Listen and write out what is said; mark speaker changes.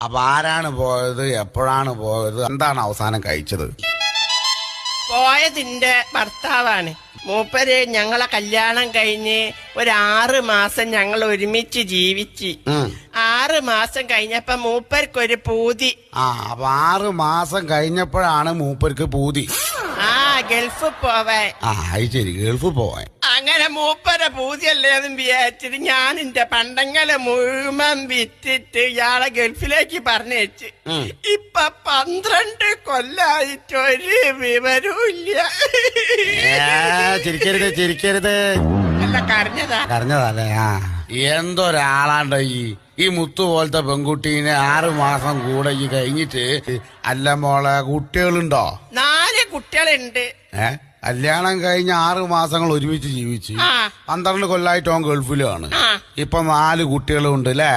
Speaker 1: അപ്പൊ ആരാണ് പോയത്, എപ്പോഴാണ് പോയത്, എന്താണ് അവസാനം കഴിച്ചത്?
Speaker 2: പോയതിന്റെ ഭർത്താവാണ്. മൂപ്പര് ഞങ്ങളെ കല്യാണം കഴിഞ്ഞ് 6 മാസം ഞങ്ങൾ ഒരുമിച്ച് ജീവിച്ച്. 6 മാസം കഴിഞ്ഞപ്പോ മൂപ്പർക്കൊരു പൂതി.
Speaker 1: അപ്പൊ 6 മാസം കഴിഞ്ഞപ്പോഴാണ് മൂപ്പർക്ക് പൂതി.
Speaker 2: ഗൾഫ് പോവാൻ.
Speaker 1: അത് ശരി, ഗൾഫ് പോവാൻ.
Speaker 2: അങ്ങനെ മൂപ്പരെ പൂതിയല്ലേ എന്ന് വിചാരിച്ചിട്ട് ഞാൻ എന്റെ പണ്ടങ്ങളെ മുഴുവൻ വിറ്റിട്ട് ഇയാളെ ഗൾഫിലേക്ക് പറഞ്ഞയച്ച്. ഇപ്പൊ 12 കൊല്ലായിട്ട് ഒരു വിവരവും ഇല്ല.
Speaker 1: ചിരിക്കരുത്.
Speaker 2: അല്ല,
Speaker 1: കരഞ്ഞതല്ലേ? എന്തൊരാളാണ്ടോ ഈ മുത്തു പോലത്തെ പെൺകുട്ടീനെ 6 മാസം കൂടെ ഈ കഴിഞ്ഞിട്ട്. അല്ല മോളെ, കുട്ടികളുണ്ടോ?
Speaker 2: 4 കുട്ടികളുണ്ട്.
Speaker 1: കല്യാണം കഴിഞ്ഞ 6 മാസങ്ങൾ ഒരുമിച്ച് ജീവിച്ച് 12 കൊല്ലായിട്ട് അവൻ ഗൾഫിലാണ്. ഇപ്പൊ 4 കുട്ടികളും ഉണ്ട് അല്ലേ?